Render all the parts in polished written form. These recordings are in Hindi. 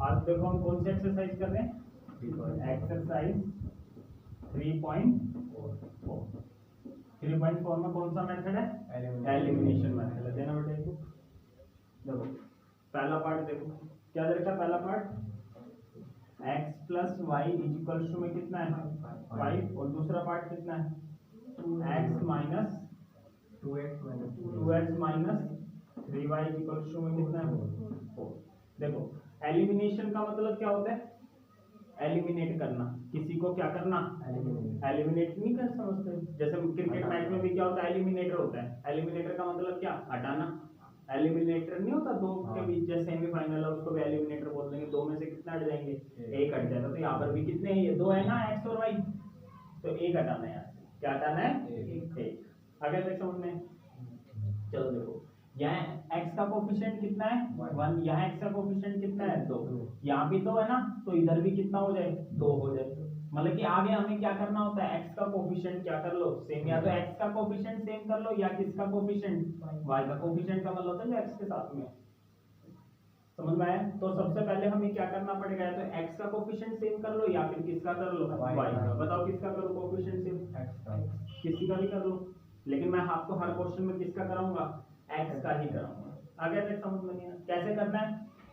आज देखो हम कौन सी एक्सरसाइज कर रहे हैं, एक्सरसाइज 3.4। 3.4 में कौन सा मेथड है, एलिमिनेशन मेथड है। देना बेटा इसको, देखो पहला पार्ट देखो क्या दे रखा है, पहला part x plus y equals to में कितना है 5, और दूसरा पार्ट कितना है x minus 2x minus 3y equals to में कितना है 4। देखो एलिमिनेशन का मतलब क्या होता है, एलिमिनेट करना, किसी को क्या करना, एलिमिनेट नहीं कर समझते। जैसे क्रिकेट मैच में भी क्या होता है, एलिमिनेटर होता है। एलिमिनेटर का मतलब क्या, हटाना। एलिमिनेटर नहीं होता दो के बीच, जैसे सेमीफाइनल है उसको भी एलिमिनेटर बोल देंगे, दो में से कितना हट जाएंगे, एक हट जाएगा। तो यहाँ पर भी कितने हैं, ये दो है ना, एक्स और वाई, तो एक हटाना है यहाँ से, क्या हटाना है, एक। आगे तक समझ में, चलो देखो यहाँ x का कोफिशिएंट कितना है 1, यहाँ x का कोफिशिएंट कितना है 2, यहाँ भी 2 है ना, तो इधर भी कितना हो जाए 2 हो जाए। मतलब कि आगे हमें क्या करना होता है, x का कोफिशिएंट क्या कर लो सेम, या तो x का कोफिशिएंट सेम कर लो, या किसका कोफिशिएंट, y का कोफिशिएंट का मतलब होता है x के साथ में। समझ में आया। तो सबसे पहले हमें क्या करना पड़ेगा, या तो x का कोफिशिएंट सेम कर लो, या फिर किसका कर लो, y का। बताओ किसका करो कोफिशिएंट सेम, x का, किसी का भी कर लो, लेकिन मैं आपको हर क्वेश्चन में किसका कराऊंगा, x का ही कराऊंगा। आगे तक समझ में नहीं आया कैसे करना है,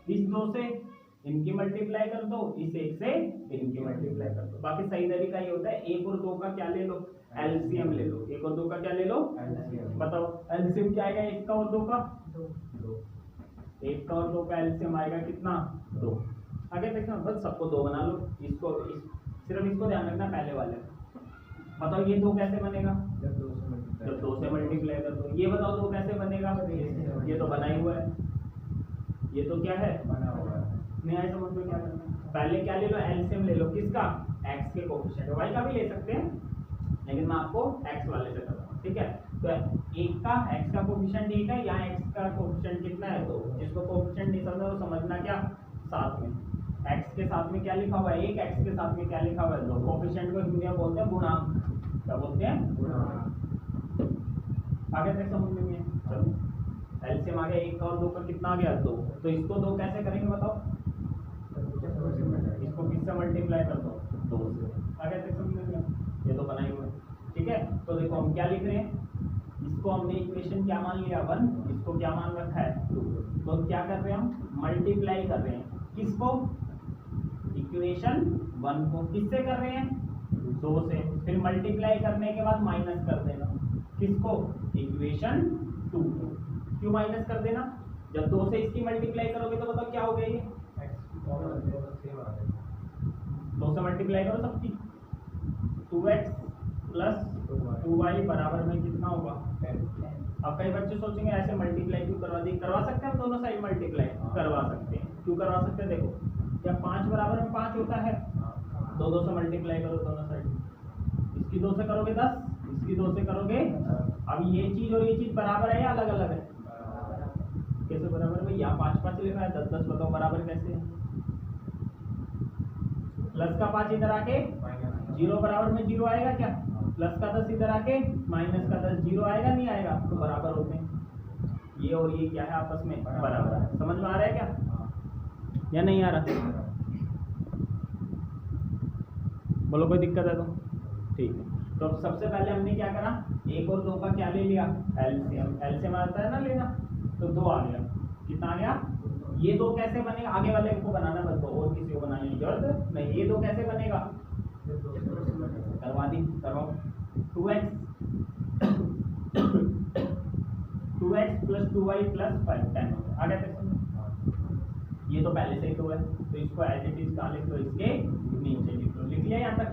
इस 2 से इनकी मल्टीप्लाई कर दो, इस 1 से इनकी मल्टीप्लाई कर दो। बाकी सही तरीका ये होता है 1 और 2 का क्या ले लो, एलसीएम ले लो। 1 और 2 का क्या ले लो, एलसीएम। बताओ एलसीएम क्या आएगा, 1 का और 2 का, 1 का और 2 का एलसीएम आएगा कितना, 2। आगे देखना, बस सबको 2 बना लो, इसको सिर्फ इसको ध्यान रखना पहले वाले। बताओ ये 2 कैसे बनेगा, जब 2 से मल्टीप्लाई कर दो। ये बताओ 2 कैसे बनेगा, ये तो बना ही हुआ है, ये तो क्या है, बना हुआ है। नहीं आया समझ में क्या करना है, पहले क्या ले लो, एलसीएम ले लो, किसका, x के कोफिशिएंट, y का भी ले सकते हैं, लेकिन मैं आपको x वाले से कराऊंगा, ठीक है। तो 1 का x का कोफिशिएंट 1 है, यहाँ x का कोफिशिएंट कितना है 2। जिसको कोफिशिएंट नहीं समझा तो समझना क्या, साथ में x के साथ में क्या लिखा हुआ है 1, x के साथ में क्या लिखा हुआ है 2। कोफिशिएंट को हिंदी में बोलते हैं गुणांक, क्या बोलते हैं, गुणांक। आगे तक समझ में है, चलो एलसीएम आ गया, 1 का और 2 का कितना आ गया 2। तो इसको 2 कैसे करेंगे बताओ, इसको किससे मल्टीप्लाई कर दो, 2 से। आगे तक समझ में गया, ये तो बना ही हुआ है, ठीक है। तो देखो हम क्या लिख रहे हैं, इसको हमने इक्वेशन क्या मान लिया 1, इसको क्या मान रखा है 2। तो क्या कर रहे हैं हम, मल्टीप्लाई कर रहे हैं, किसको, इक्वेशन 1 को, किससे कर रहे हैं 2 से। फिर मल्टीप्लाई करने के बाद माइनस कर देना, किसको, इक्वेशन 2 को। क्यों माइनस कर देना, जब 2 से इसकी मल्टीप्लाई करोगे तो बताओ क्या हो गया, ये 2 से मल्टीप्लाई करो सबकी, 2x प्लस 2y बराबर में कितना होगा 10। अब कई बच्चे सोचेंगे ऐसे मल्टीप्लाई क्यों करवा दी, करवा सकते हैं दोनों साइड मल्टीप्लाई, करवा सकते हैं। क्यों करवा सकते हैं, देखो क्या 5 बराबर में 5 होता है, 2 से मल्टीप्लाई करो दोनों साइड, इसकी 2 से करोगे 10, इसकी 2 से करोगे। अब ये चीज और ये चीज बराबर है या अलग अलग है, कैसे बराबर है, यहाँ 5 5 लिखा है, 10 10, बताओ बराबर कैसे है। प्लस का 5 इधर आके 0 बराबर में 0 आएगा क्या, प्लस का 10 इधर आके माइनस का 10, 0 आएगा नहीं आएगा, तो बराबर होते हैं। ये और ये क्या है आपस में बराबर है। समझ में आ रहा है क्या या नहीं आ रहा, बोलो कोई दिक्कत है तो ठीक है। तो सबसे पहले हमने क्या करा, 1 और 2 का क्या ले लिया, एलसीएम। एलसीएम आता है ना लेना, तो 2 आ गया, कितना आ गया, ये 2 कैसे बनेगा, आगे वाले को बनाना बस, और किसी को बनाने की जरूरत नहीं। ये 2 कैसे बनेगा, करवा दी, करवाओ। 2x प्लस 2y प्लस 5 10 हो गया। आगे तक ये तो पहले से ही 2 है, तो इसको एज इट इज कहाँ लिख दो, इसके नीचे लिख लो। लिख लिया यहाँ तक।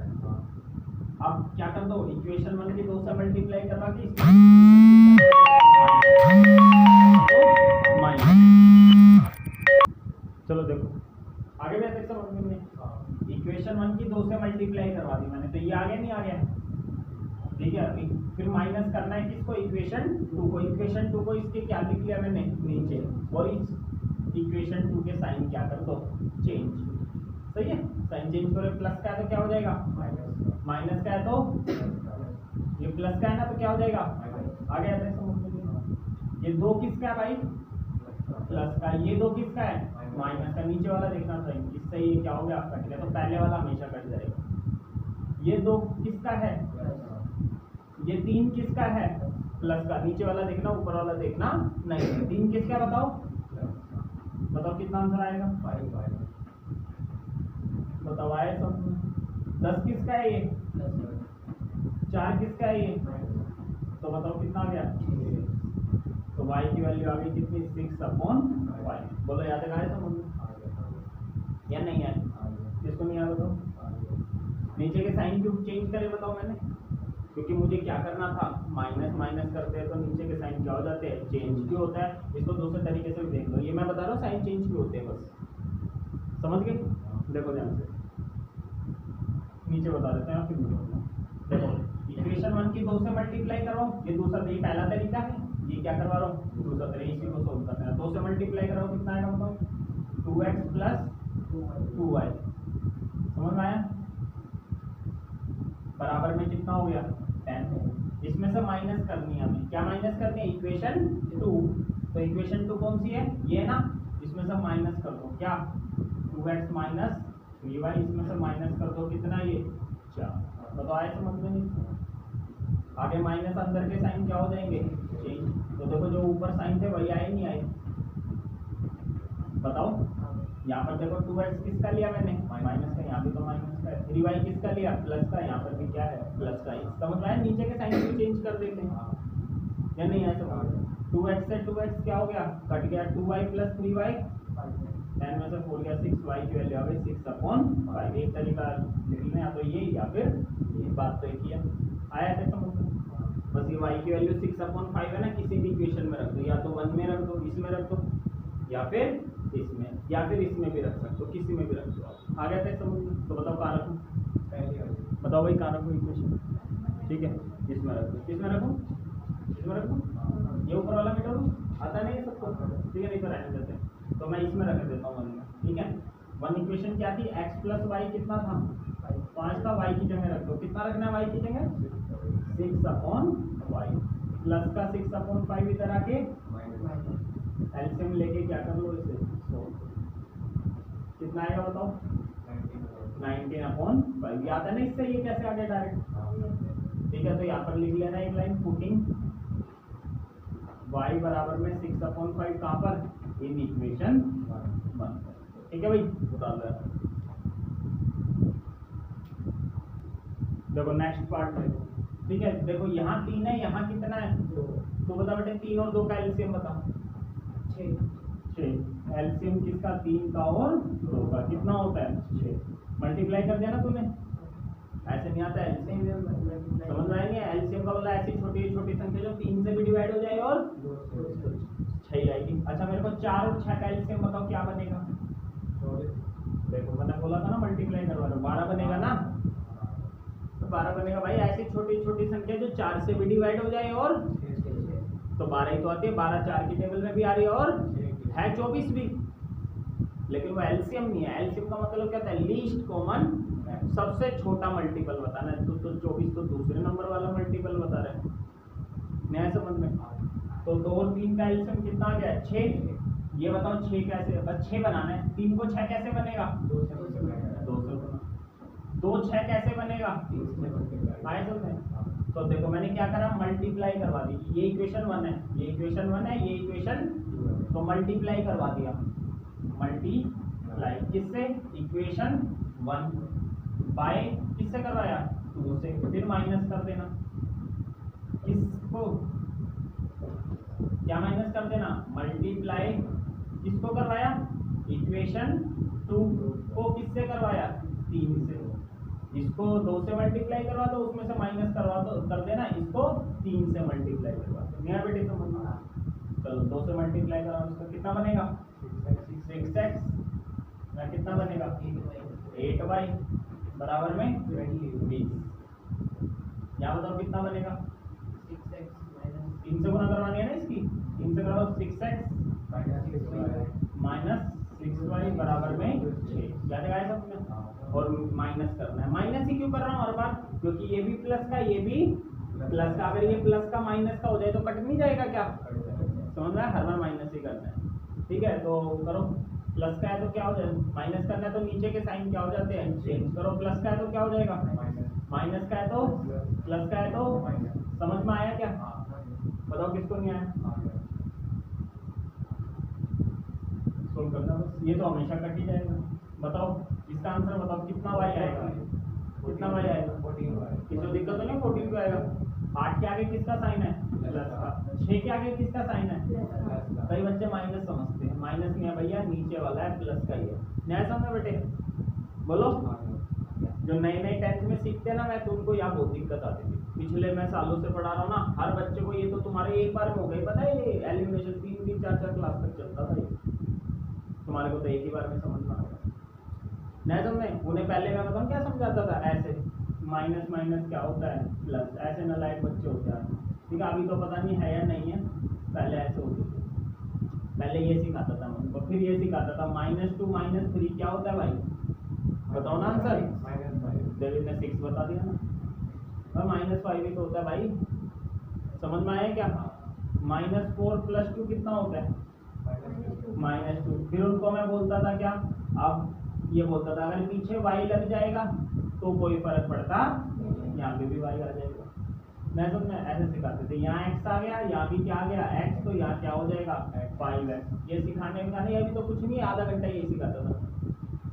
अब क्या कर दो, इक्वेशन 1 की 2 से मल्टीप्लाई करवा के चलो देखो आगे भी तक समझ में नहीं, इक्वेशन 1 की 2 से मल्टीप्लाई करवा दी मैंने, तो ये आ गया नहीं आ गया, ठीक है। अभी फिर माइनस करना है किसको, इक्वेशन 2 को। इक्वेशन 2 को इसके क्या लिख लिया मैंने, नीचे, और इस इक्वेशन 2 के साइन क्या कर दो, चेंज। सही है, साइन चेंज करो, प्लस का है तो क्या हो जाएगा माइनस का है तो ये प्लस का है ना, तो क्या हो जाएगा आगे आता है समझ में। ये 2 किसका है भाई, प्लस का, ये 2 किसका है माइनस माइनस का नीचे वाला देखना था, इससे ये क्या हो गया, कट गया, तो पहले वाला हमेशा कट जाएगा। ये 2 किसका है, ये 3 किसका है, प्लस का, नीचे वाला देखना ऊपर वाला देखना नहीं है। 3 किसका बताओ, बताओ कितना आंसर आएगा, 5 आएगा, बताओ आए सब। 10 किसका है ये, 4 किसका है ये, तो बताओ कितना आ गया, तो y की वैल्यू आ गई कितनी, 6/y। बोलो याद है समझ या नहीं है, किसको नहीं आया बताओ। नीचे के साइन क्यों चेंज करे बताओ मैंने, क्योंकि मुझे क्या करना था, माइनस माइनस करते हैं तो नीचे के साइन क्या हो जाते हैं, चेंज क्यों होता है। इसको दूसरे तरीके से भी देख लो, ये मैं बता रहा हूँ साइन चेंज क्यों होते हैं, बस समझ गए। देखो ध्यान से नीचे बता देते हैं, फिर देखो इक्वेशन 1 की 2 से मल्टीप्लाई करो, ये दूसरा, ये पहला तरीका है, ये क्या करवा रहा हूँ दूसरा तरीका, इसी को सोल्व करना है। 2 से मल्टीप्लाई करो कितना आएगा बताओ, 2x प्लस 2y, समझ में आया, बराबर में कितना हो गया 10। इसमें से माइनस करनी है हमें, क्या माइनस करनी है, इक्वेशन 2, तो इक्वेशन 2 कौन सी है, ये ना, इसमें से माइनस कर दो क्या, 2x माइनस 3y, इसमें से माइनस कर दो कितना, ये 4। बताओ आए समझ में नहीं, आगे माइनस अंदर के साइन क्या हो जाएंगे चेंज, तो देखो जो ऊपर साइन थे वही आए नहीं आए, बताओ। यहाँ पर देखो 2x किसका लिया मैंने, माइनस का, यहाँ भी तो माइनस का है, 3y किसका लिया, प्लस का, यहाँ पर भी क्या है, प्लस का। समझ में आया, नीचे के साइन को चेंज कर देते हैं या नहीं ऐसा, 2x से 2x क्या हो गया, कट गया, 2y प्लस 3y, 10 में से 4 गया 6, y की वैल्यू आ गई 6/5। एक तरीका लिखना है, या तो ये या फिर ये, बात तो एक ही है, आया था समझ में। बस ये y की वैल्यू 6/5 है ना, किसी भी इक्वेशन में रख दो, या तो 1 में रख दो, इसमें रख दो, या फिर इसमें, या फिर इसमें भी रख सकते हो, किसी में भी रख दो आप। आ गया था समझ में, तो बताओ कहाँ रखूँ, बताओ भाई कहाँ रखूँ इक्वेशन, ठीक है इसमें रख दो, किसमें रखूँ, इसमें रखूँ, ये ऊपर वाला मीटर आता नहीं है सबको, ठीक है, नहीं तो रहने देते हैं, तो मैं इसमें रख देता हूँ 1 में, ठीक है। 1 इक्वेशन क्या थी, x प्लस वाई कितना था, 5 था, y की जगह रख दो, कितना रखना है y की जगह, 6/y, प्लस का 6/5 इधर आके एलसीएम लेके क्या कर लो इसे, कितना आएगा बताओ, 19/5। याद है ना इससे ये कैसे आ गया डायरेक्ट, ठीक है। तो यहाँ पर लिख लेना एक लाइन, पुटिंग y बराबर में 6/5 कहाँ पर, इन इक्वेशन 1, ठीक है भाई, बता दो। देखो नेक्स्ट पार्ट देखो, ठीक है, देखो यहाँ 3 है, यहाँ कितना है 2, तो बता बेटे 3 और 2 का एलसीएम बताओ, 6। एलसीएम किसका, 3 का और 2 का, कितना होता है 6। मल्टीप्लाई कर दिया ना तूने, ऐसे नहीं आता है, समझ में आएंगे। एलसीएम का बोला ऐसी छोटी छोटी संख्या जो 3 से भी डिवाइड हो जाए और 6 आएगी। अच्छा मेरे को 4 और 6 का एलसीएम बताओ क्या बनेगा, देखो मैंने बोला था ना मल्टीप्लाई करवा दो, 12 बनेगा ना, तो 12 बनेगा भाई, ऐसी छोटी छोटी संख्या जो 4 से भी डिवाइड हो जाए और, तो 12 ही तो आती है, 12 4 की टेबल में भी आ रही है और है 24 भी, लेकिन वो एलसीएम नहीं है। एलसीएम का मतलब क्या होता है, लीस्ट कॉमन, सबसे छोटा मल्टीपल बताना है, तो 24 तो दूसरे नंबर वाला मल्टीपल बता रहे हैं, नया समझ में। तो 2 और 3 का एलसीएम कितना आ गया 6, ये बताओ 6 कैसे, बस 6 बनाना है, 3 को 6 कैसे बनेगा, 2 से 2 6 कैसे बनेगा, आए समझ। तो देखो मैंने क्या करा, मल्टीप्लाई करवा दी, ये इक्वेशन 1 है, ये इक्वेशन 1 है, ये इक्वेशन, तो मल्टीप्लाई करवा दिया, मल्टीप्लाई किससे, इक्वेशन 1 बाय किससे करवाया 2 से, फिर माइनस कर देना, किसको क्या माइनस कर देना, मल्टीप्लाई किसको करवाया, इक्वेशन 2 को किससे करवाया 3 से, इसको 2 से मल्टीप्लाई करवा दो, उसमें से माइनस करवा दो, कर देना, इसको 3 से मल्टीप्लाई करवा दो, नया बेटे समझ में। चलो 2 से मल्टीप्लाई करा, उसका कितना बनेगा 6x, ना कितना बनेगा 8y बराबर में 20। यहाँ बताओ कितना बनेगा 6x 3 से गुना करवानी है ना इसकी, 3 से करवाओ 6x माइनस 6y बराबर में 6, याद आया सब में। और माइनस करना है, माइनस ही क्यों कर रहा हूँ हर बार, क्योंकि ये भी प्लस का, ये भी प्लस का, अगर ये प्लस का माइनस का हो जाए तो कट नहीं जाएगा क्या, समझ रहा है, हर बार माइनस ही करना है, ठीक है। तो करो प्लस का है तो क्या हो जाएगा, माइनस करना है तो नीचे के साइन क्या हो जाते हैं, चेंज करो। प्लस का है तो क्या हो जाएगा, माइनस का है तो प्लस का है तो, समझ में आया क्या, बताओ किसको नहीं आया, सोल्व करना बस, ये तो हमेशा कट ही जाएगा। बताओ इसका आंसर बताओ, कितना वाई आएगा, कितना वाई आएगा, 14 किसी को दिक्कत तो नहीं, 14 को आएगा। 8 के आगे किसका साइन है, प्लस का। 6 के आगे किसका साइन है, कई बच्चे माइनस समझते हैं, माइनस नहीं है भैया, नीचे वाला है, प्लस का ही है। न्याय समझ बेटे, बोलो। जो नए नए 10th में सीखते हैं ना, मैं तो उनको यहाँ बहुत दिक्कत आती थी, पिछले मैं सालों से पढ़ा रहा हूँ ना, हर बच्चे को ये तो तुम्हारे एक बार में हो गई, पता है ये एलिमिनेशन 3 4 क्लास तक चलता था ये, तुम्हारे को तो एक ही बार में समझ में आ गया। नहीं समझे, उन्हें पहले मैं बताऊँ क्या समझाता था, ऐसे माइनस माइनस क्या होता है प्लस, ऐसे नालायक बच्चे होते हैं, ठीक है। अभी तो पता नहीं है या नहीं है, पहले ऐसे होते थे। पहले ये सिखाता था मैं उनको, फिर ये सिखाता था -2 -3 क्या होता है भाई, बताओ ना आंसर, डेविड ने 6 बता दिया ना, और -5 ही तो होता है भाई, समझ में आया क्या। -4 + 2 कितना होता है, -2। फिर उनको मैं बोलता था क्या, अब ये बोलता था अगर पीछे y लग जाएगा तो कोई फर्क पड़ता, यहाँ पे भी y आ जाएगा। मैं तो मैं ऐसे सिखाते थे, यहाँ x आ गया, यहाँ भी क्या आ गया x, तो यहाँ क्या हो जाएगा 5x। ये सिखाने का नहीं, अभी तो कुछ नहीं, आधा घंटा यही सिखाता था।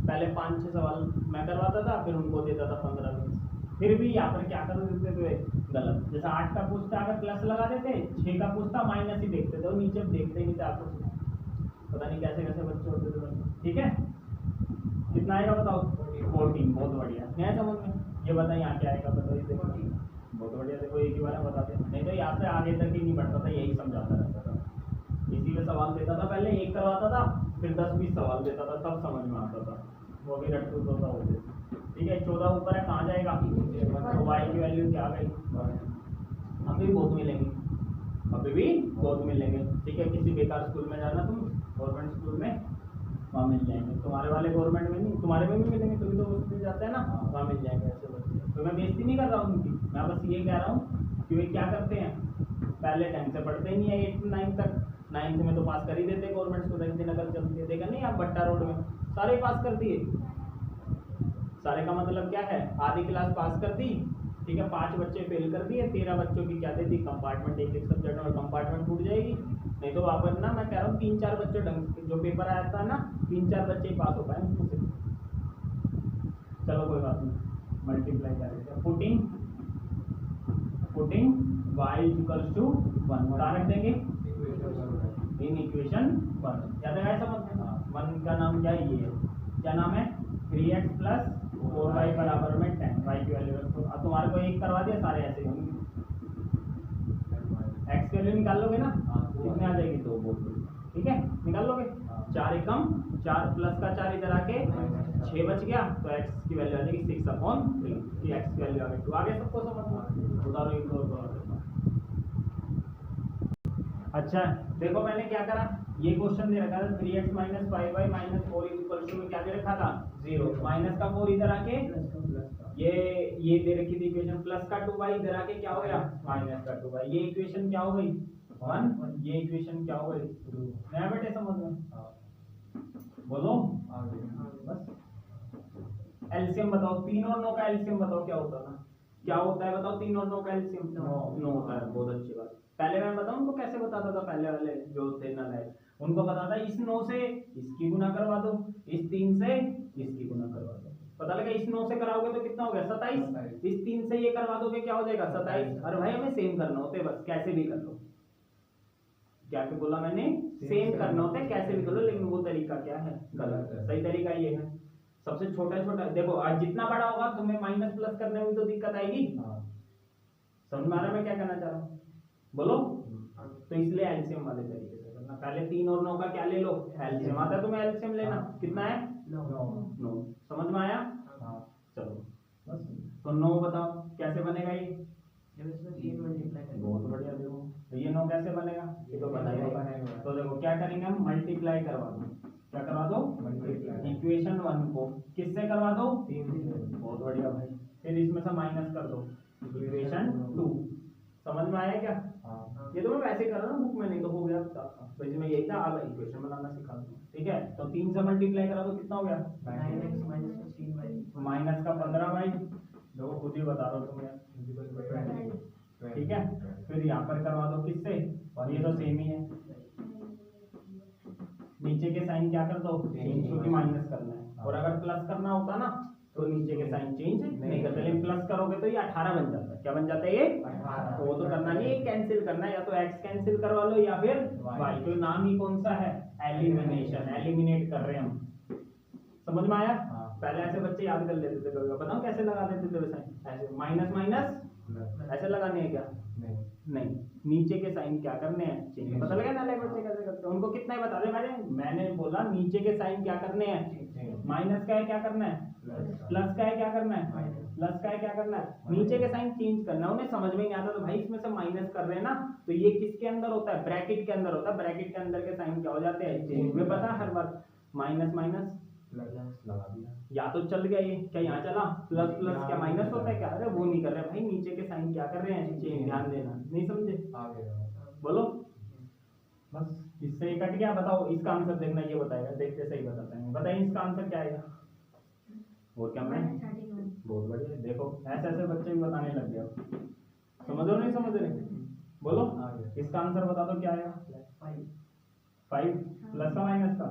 पहले 5-6 सवाल मैं करवाता था, फिर उनको देता था 15-20। फिर भी यहाँ पर क्या कर देते थे गलत, जैसे 8 का पूछता अगर प्लस लगा देते, 6 का पूछता माइनस ही देखते थे, और नीचे देखते ही नहीं थे आपको, पता नहीं कैसे कैसे बच्चे होते थे बच्चे, ठीक है। कितना आएगा बताओ, 14, बहुत बढ़िया, नहीं समझ में। ये बताइए यहाँ क्या आएगा, बताइए, देखो बहुत बढ़िया, देखो एक ही बार में बताते हैं, नहीं तो यहाँ से आगे तक ही नहीं बढ़ता था, यही समझाता रहता था, इसी में सवाल देता था, पहले एक करवाता था, फिर 10-20 सवाल देता था, तब समझ में आता था, वो भी रट्टू तो होते थे। ठीक है, 14 ऊपर है, कहाँ जाएगा, तो y की वैल्यू क्या आ गई, अभी भी बहुत मिलेंगे, अभी भी बहुत मिलेंगे, ठीक है। किसी बेकार स्कूल में जाना तुम, गवर्नमेंट स्कूल में, वहाँ मिल जाएंगे, तुम्हारे वाले गवर्नमेंट में नहीं, तुम्हारे में भी मिलेंगे, तुम तो उसमें जाते हैं ना, वहाँ मिल जाएंगे ऐसे बच्चे। तो मैं बेइज्जती नहीं कर रहा हूँ उनकी, मैं बस ये कह रहा हूँ कि वे क्या करते हैं, पहले ढंग से पढ़ते ही नहीं है 8 9 तक, 9th में तो पास कर ही देते गवर्नमेंट स्कूल, एक दिन अगर चलती है, देखा नहीं आप भट्टा रोड में, सारे पास कर दिए। सारे का मतलब क्या है, आधी क्लास पास कर दी, ठीक है, 5 बच्चे फेल कर दिए, 13 बच्चों की क्या देती कंपार्टमेंट, एक सब्जेक्ट में कंपार्टमेंट टूट जाएगी। नहीं तो वापस ना, मैं कह रहा हूँ 3-4 बच्चे ढंग से, जो पेपर आया था ना 3-4 बच्चे ही पास हो पाए उससे। चलो कोई बात नहीं, मल्टीप्लाई कर देते हैं, 14 y = 1 कहाँ रख देंगे, इन इक्वेशन 1, याद है समझ में। 1 का नाम क्या है, ये है, क्या नाम है, 3x + 4y = 10, y की वैल्यू रखो। अब तुम्हारे को एक करवा दिया, सारे ऐसे होंगे, x की वैल्यू निकाल लोगे ना, कितने आ जाएगी, 2 बोल, ठीक है, निकाल लोगे। 4 एकम 4, प्लस का 4 इधर आके 6 बच गया, तो x की वैल्यू आ जाएगी 6/3, कि x की वैल्यू आ गई 2, आगे सबको समझ में, उदाहरण एक और। अच्छा देखो मैंने क्या करा, ये क्वेश्चन दे रखा था 3x - 5y - 4 = में क्या दे रखा था 0, माइनस का 4 इधर आके ये दे रखी थी इक्वेशन, प्लस का 2y इधर आके क्या हो गया माइनस का 2y, ये इक्वेशन क्या हो गई 1, ये इक्वेशन क्या हो गई 2। नया बेटे समझ में, बोलो बस। एलसीएम बताओ, 3 और 9 का एलसीएम बताओ क्या होता था, क्या होता है बताओ, 3 और 9 का एलसीएम 9 होता है, बहुत अच्छी बात। पहले मैं बताऊं उनको कैसे बताता था, पहले वाले जो थे ना लाइक, उनको बताता इस 9 से इसकी गुना करवा दो, इस 3 से इसकी गुना करवा दो, पता लगा इस 9 से कराओगे तो कितना हो गया 27, इस 3 से ये करवा दोगे क्या हो जाएगा 27। अरे भाई हमें सेम करना होता है, बस कैसे भी कर लो, क्या क्या बोला मैंने, सेम करना होता है, कैसे भी कर लो, लेकिन वो तरीका क्या है गलत है, सही तरीका ये है सबसे छोटा छोटा। देखो आज जितना बड़ा होगा तुम्हें माइनस प्लस करने में तो दिक्कत आएगी, समझ में आ रहा है मैं क्या कहना चाह रहा हूँ, बोलो। तो इसलिए एलसीएम वाले तरीके से करना, पहले 3 और 9 का क्या ले लो एलसीएम, आता है तुम्हें एलसीएम लेना, कितना है 9, समझ में आया। चलो बस, तो 9 बताओ कैसे बनेगा ये, बहुत बढ़िया। देखो तो ये 9 कैसे बनेगा, ये तो बनाएगा, तो देखो क्या करेंगे हम, मल्टीप्लाई करवा दो, क्या करवा दो इक्वेशन 1 को किससे करवा दो 3 से, बहुत बढ़िया भाई। फिर इसमें से माइनस कर दो इक्वेशन 2, समझ में आया क्या? हाँ। ये तो मैं वैसे कर रहा हूँ बुक में, नहीं तो हो गया तो इसमें यही था, अब इक्वेशन बनाना सिखा दूँ। ठीक है, तो 3 से मल्टीप्लाई करा तो कितना हो गया? 9x minus 15y माइनस का 15y, देखो खुद ही बता रहा हूँ तुम यार। ठीक है, फिर यहाँ पर करवा दो किससे, और ये तो सेम ही है। नीचे के साइन क्या कर दो, चेंज, क्योंकि माइनस करना है, और अगर प्लस करना होता ना तो नीचे के साइन चेंज नहीं करते, लेकिन प्लस करोगे तो ये 18 बन जाता है। क्या बन जाता है ये? 18। तो वो तो करना नहीं है, कैंसिल करना है, या तो x कैंसिल करवा लो या फिर y, तो नाम ही कौन सा है? एलिमिनेशन, एलिमिनेट कर रहे हैं हम। समझ में आया? पहले ऐसे बच्चे याद कर लेते थे, कभी बताओ कैसे लगा देते थे साइन, ऐसे माइनस माइनस ऐसे लगाने हैं क्या? नहीं, नीचे के साइन क्या करने हैं? चेंज। पता लगा ना बच्चे कैसे करते हैं, उनको कितना ही बता दे। मैंने बोला नीचे के साइन क्या करने हैं? माइनस का है क्या करना है? प्लस का है क्या करना है? प्लस का है क्या करना है? नीचे के साइन चेंज करना है। उन्हें समझ में नहीं आता तो भाई इसमें से माइनस कर रहे हैं ना, तो ये किसके अंदर होता है? ब्रैकेट के अंदर होता है। ब्रैकेट के अंदर के साइन क्या हो जाते हैं? चेंज। में पता हर बार माइनस माइनस लगा दिया, या तो चल गया ये, क्या यहाँ चला? प्लस प्लस क्या माइनस होता है क्या? अरे वो नहीं कर रहे भाई, नीचे के साइन क्या कर रहे हैं? चेंज। ध्यान देना, नहीं समझे? बोलो, बस इससे कट गया। बताओ इसका आंसर देखना, ये बताएगा, देखते सही बताते हैं। बताइए इसका आंसर क्या आएगा? और क्या मैं, बहुत बढ़िया। देखो ऐसे ऐसे बच्चे भी बताने लग गए, समझ रहे नहीं समझ रहे? बोलो इसका आंसर बता दो क्या आएगा? 5 प्लस का माइनस का?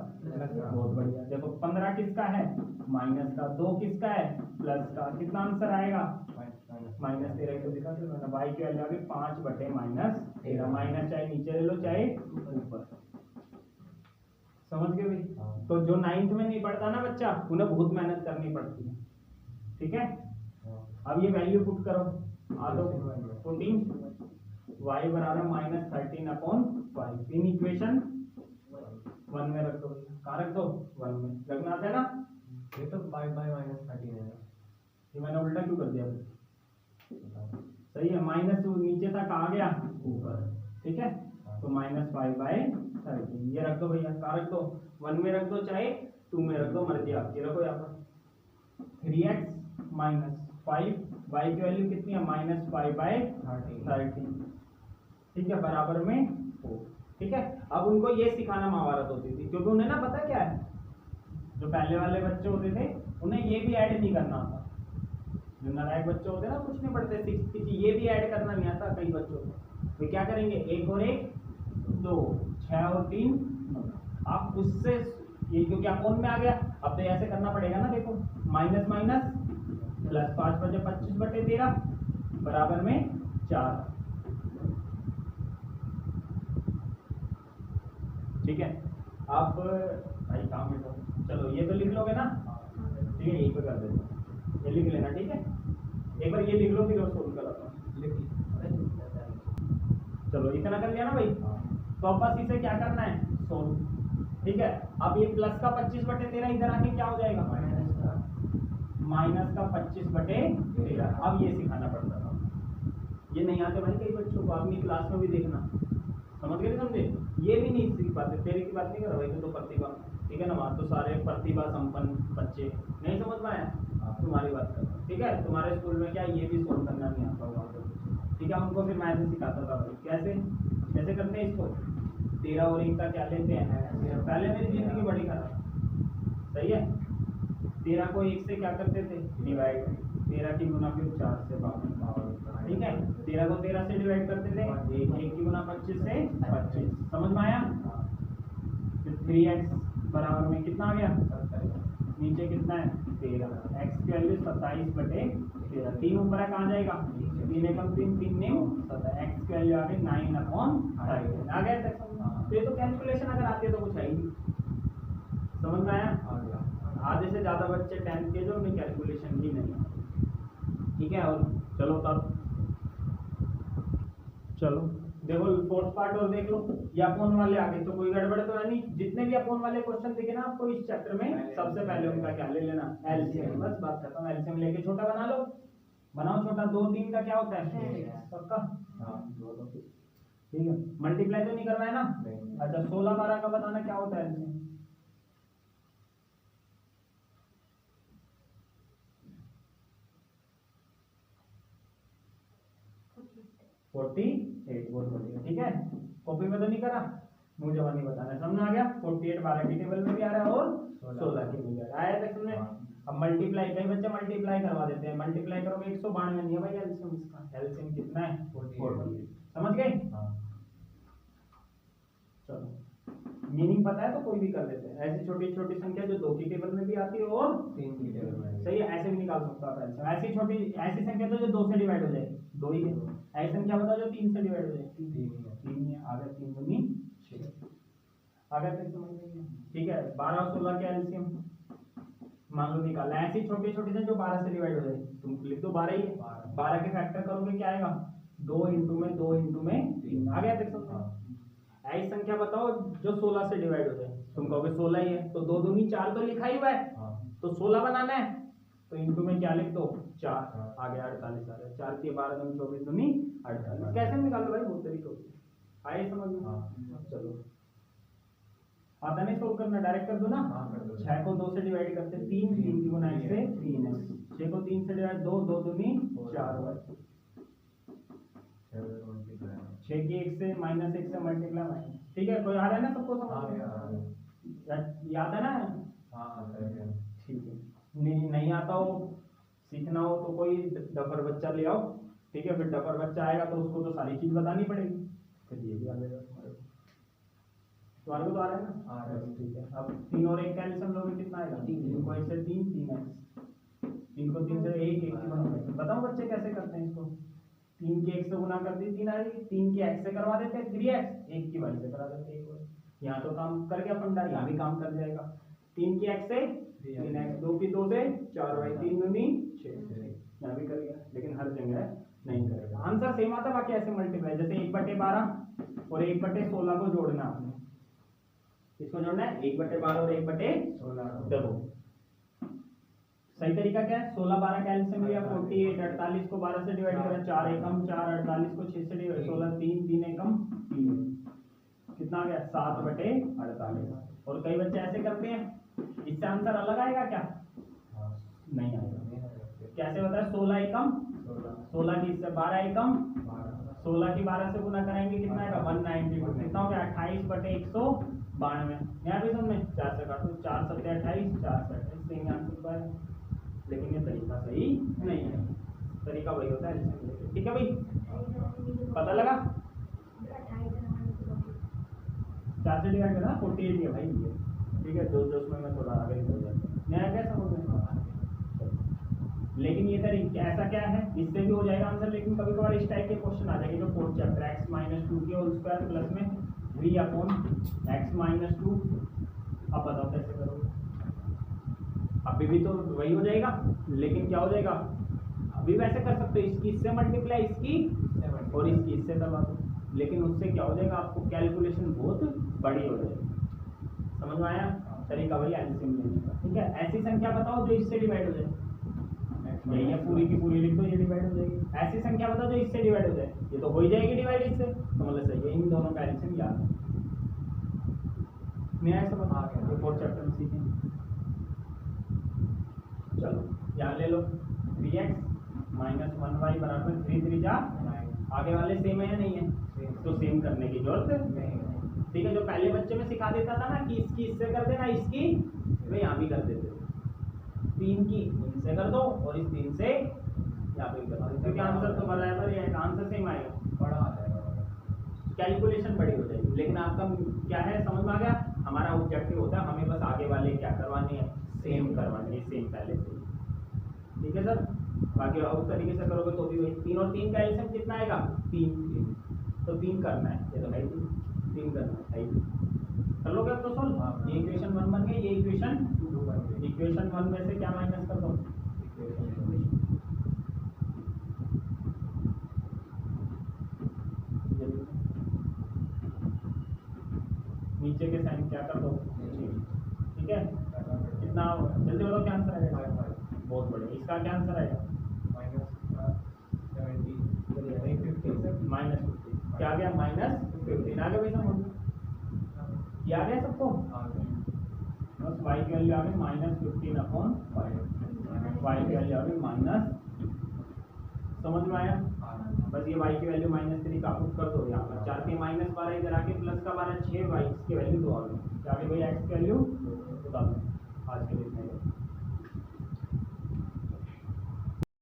बहुत बढ़िया। देखो 15 किसका है? माइनस का। 2 किसका है? प्लस का। कितना आंसर आएगा? माइनस 13। तो दिखा दो मैंने, y की वैल्यू आ गई 5/-13। माइनस चाहे नीचे ले लो चाहे ऊपर। समझ गए भाई? तो जो 9th में नहीं पढ़ता ना बच्चा, उन्हें बहुत मेहनत करनी पड़ती है। ठीक है, अब ये वैल्यू पुट करो, आ दो 14 y बराबर -13/5 इन इक्वेशन 1 में रख दो। कहाँ रख दो? 1 में रखना आता है ना? ये तो -13 है, ये मैंने उल्टा क्यों कर दिया? सही है, माइनस नीचे तक आ गया ऊपर। ठीक है, तो -5/13 ये रख दो भैया। कहाँ रख दो? 1 में रख दो चाहे 2 में रख दो, मर्जी आपकी। रखो यहाँ पर 3x - 5, y की वैल्यू कितनी है? -5/13। ठीक है, बराबर में 4। ठीक है, अब उनको ये सिखाना महाभारत होती थी, क्योंकि उन्हें ना पता क्या है, जो पहले वाले बच्चे होते थे उन्हें ये भी ऐड नहीं करना आता। जो नालायक बच्चे होते हैं ना, कुछ नहीं पढ़ते, 6 ये भी ऐड करना नहीं आता कई बच्चों को। तो क्या करेंगे? 1 और 1 2, 6 और 3 9। आप उससे ये, क्योंकि अपोन में आ गया, अब तो ऐसे करना पड़ेगा ना। देखो माइनस माइनस प्लस 5/25/13 बराबर में 4। ठीक है, आप भाई काम में तो चलो ये तो लिख लोगे ना? ठीक है, यही पे कर देते, ये लिख लेना। ठीक है, एक बार ये लिख लो, फिर सोल्व कराता हूँ। चलो इतना कर लिया ना भाई, तो अब बस इसे क्या करना है? सोल्व। ठीक है, अब ये प्लस का 25/13 इधर आके क्या हो जाएगा? माइनस का 25/13। अब ये सिखाना पड़ता था, ये नहीं आते भाई कई बच्चों को, अपनी क्लास में भी देखना। समझ गए? समझे? ये भी नहीं सीख पाते। तेरे की बात नहीं कर रहा भाई, तो प्रतिभा, ठीक है ना, वहाँ तो सारे प्रतिभा संपन्न बच्चे, नहीं समझ में आया? तुम्हारी बात कर रहा हूँ। ठीक है, तुम्हारे स्कूल में क्या ये भी सोल्व करना नहीं आता होगा? ठीक है, उनको फिर मैं ऐसे सिखाता था भाई, कैसे कैसे करते हैं इसको। 13 और 1 का क्या लेते हैं? पहले मेरी जिंदगी बड़ी खराब, सही है। 13 को 1 से क्या करते थे? डिवाइड। 13 की गुना फिर 4 से 52। ठीक है, 13 को 13 से डिवाइड करते थे, 1 की गुना 25 से 25। समझ में आया? फिर 3x बराबर में कितना आ गया? नीचे कितना है? 13। x की वैल्यू 27/13। 3 ऊपर कहाँ जाएगा? 3 एकम 3, 3 9 17। x की वैल्यू आ गई 9/13। आ गया तक? तो ये तो कैलकुलेशन अगर आती है तो कुछ है ही नहीं। समझ में आया? आधे से ज्यादा बच्चे 10th के जो उन्हें कैलकुलेशन ही नहीं है। ठीक है, और चलो तब चलो देखो 4th पार्ट और देख लो। ये अपोन वाले आ गए तो कोई गड़बड़ तो है नहीं। जितने भी अपोन वाले क्वेश्चन दिखे ना आपको इस चैप्टर में, सबसे पहले उनका क्या ले लेना? एलसीएम। बस बात खत्म। एलसीएम लेके छोटा बना लो, बनाओ छोटा। 2 3 का क्या होता है? पक्का? ठीक है, मल्टीप्लाई तो नहीं करना है ना? अच्छा, 16 12 का बताना क्या होता है एलसीएम? 48 बहुत बढ़िया। ठीक है, कॉपी में तो नहीं करा, मुझे जवाब नहीं बताना, समझ आ गया। 48 12 की टेबल में भी आ रहा है और 16 की में भी आ रहा है। आया था समझ में? अब मल्टीप्लाई, कई बच्चे मल्टीप्लाई करवा देते हैं, मल्टीप्लाई करोगे 192 नहीं है भाई एलसीएम इसका, एलसीएम कितना है 48। समझ गए? चलो मीनिंग पता है तो कोई भी कर देते हैं। ऐसी छोटी छोटी संख्या जो 2 की टेबल में भी आती है और 3 की टेबल में, सही है, ऐसे भी निकाल सकते हो आप एलसीएम। ऐसी छोटी ऐसी संख्या तो जो 2 से डिवाइड हो जाए, 2 ही है। ऐसी संख्या बताओ जो 3 से डिवाइड हो जाए, 3 ही है। आ गया 3 दूनी 6, आ गया तक समझ में? ठीक है, 12 और 16 के एलसीएम मान लो निकालना। ऐसी छोटी छोटी से जो 12 से डिवाइड हो जाए, तुम लिख दो 12 ही है। 12 के फैक्टर करोगे क्या आएगा, 2 इंटू में 2 इंटू में 3। आ गया तक समझ? ऐसी संख्या बताओ जो 16 से डिवाइड हो जाए, तुम कहोगे 16 ही है, तो 2 दूनी 4 तो लिखा ही हुआ है, तो 16 बनाना है, तो इंटू में क्या लिख दो 4, आ गया 48 आ गया। 4 की 12 दूनी 24 दूनी 48। कैसे निकालो भाई, बहुत तरीके होते हैं। आए समझ में? चलो आता नहीं सोल्व करना, डायरेक्ट कर दो ना। 6 को 2 से डिवाइड करते 3, 3 की गुना x से 3x, 6 को 3 से डिवाइड 2, 2 दूनी 4y, 6 की 1 से माइनस 1 से मल्टीप्लाई। ठीक है, कोई आ रहा है ना सबको समझ में? याद है ना? ठीक है, नहीं आता हो, सीखना हो तो कोई डफर बच्चा ले आओ। ठीक है, फिर डफर बच्चा आएगा तो उसको तो सारी चीज बतानी पड़ेगी, फिर ये भी आ जाएगा तुम्हारे को। तो आ रहा है ना? ठीक है, अब 3 और 1 का एलसीएम लोगे कितना आएगा? 3 को 1 से 3, 3x, 3 को 3 से 1, 1 की गुना। बताओ बच्चे कैसे करते हैं इसको? 3 के 1 से गुना कर दी 3 आ रही, 3 के x से करवा देते हैं 3x, 1 की y से करा देते हैं 1y। यहाँ तो काम कर गया फंडा, यहाँ भी काम कर जाएगा। 3 की x से 3x, 2 की 2 से 4y, 3 दूनी 6, यहाँ भी कर गया, लेकिन हर जगह नहीं करेगा। आंसर सेम आता है, बाकी ऐसे मल्टीप्लाई, जैसे 1/12 और 1/16 को जोड़ना आपने, इसको जोड़ना है 1/12 और 1/16। देखो सही तरीका क्या है, 16 12 का एलसीएम लिया 48, 48 को 12 से डिवाइड करा 4 एकम 4, 48 को 6 से डिवाइड 16, 3 3 एकम 3, कितना आ गया 7/48। और कई बच्चे ऐसे करते हैं, इससे आंसर अलग आएगा क्या? नहीं आएगा। कैसे होता है, 16 एकम 16 की इससे 12 एकम 16 की 12 से गुना कराएंगे कितना आएगा 192, कितना हो गया 28/192। यहाँ भी समझ, 4 से काटो, 4 7 28, 4 से 28, सही आंसर पर है। लेकिन ये तरीका सही नहीं है, तरीका वही होता है। ठीक है भाई, पता लगा? 4 से डिवाइड करना 48 है भाई ये। ठीक है, जो उसमें मैं थोड़ा आगे निकल जाता हूँ, नया क्या समझ में? लेकिन ये तरीका ऐसा क्या है, इससे भी हो जाएगा आंसर, लेकिन कभी कभार इस टाइप के क्वेश्चन आ जाएंगे जो 4th चैप्टर x - 2 की होल स्क्वायर प्लस में 3/x - 2। अब बताओ कैसे करोगे? अभी भी तो वही हो जाएगा, लेकिन क्या हो जाएगा, अभी वैसे कर सकते हो, इसकी इससे मल्टीप्लाई, इसकी और इसकी इससे करवा दो, लेकिन उससे क्या हो जाएगा, आपको कैलकुलेशन बहुत बड़ी हो जाएगी। समझ में आया? तरीका वही एलसीएम लेने का। ठीक है, ऐसी संख्या बताओ जो इससे डिवाइड हो जाए, यही है, पूरी की पूरी लिख दो, ये डिवाइड हो जाएगी। ऐसी संख्या बताओ जो इससे डिवाइड हो जाए, ये तो हो ही जाएगी डिवाइड इससे, तो मतलब सही है। इन दोनों का एलसीएम याद है, मैं ऐसा बता के 4th चैप्टर में सीखेंगे। चलो यहाँ ले लो 3x - 1y बराबर 3 3 जा, आगे वाले सेम है या नहीं है? तो सेम करने की जरूरत नहीं। ठीक है, जो पहले बच्चे में सिखा देता था ना कि इसकी इससे कर देना, इसकी वे यहाँ भी कर देते थे, 3 की इनसे कर दो और इस 3 से यहाँ पे कर दो, क्योंकि आंसर तो बराबर है, आंसर सेम आएगा, बड़ा आ जाएगा, कैलकुलेशन बड़ी हो जाएगी। लेकिन आपका क्या है, समझ में आ गया? हमारा ऑब्जेक्टिव होता है हमें बस आगे वाले क्या करवाने हैं, सेम करवाने हैं, सेम पहले से। ठीक है सर, बाकी उस तरीके से करोगे तो भी वही। 3 और 3 का एलसीएम कितना आएगा 3, तो 3 करना है, ये तो है 3 करना है। कर लोगे अब तो सॉल्व। ये इक्वेशन 1 बन गई, ये इक्वेशन 2 बन गई। इक्वेशन 1 में से क्या माइनस कर दो, नीचे के साइन क्या कर दो, ठीक है। कितना जल्दी बताओ क्या आंसर आएगा? बहुत बढ़िया, इसका क्या आंसर आएगा? -50। क्या आ गया? -15 आ गया भाई, समझ क्या आ गया सबको? बस y की वैल्यू आ गई -15/5, y की वैल्यू आ गई समझ में आया? बस ये y की वैल्यू -3 का पुट कर दो यहाँ पर, 4 के -12 इधर आके प्लस का 12 6 y की वैल्यू दो, आगे भाई x की वैल्यू बता दो। आज के लिए इतना ही।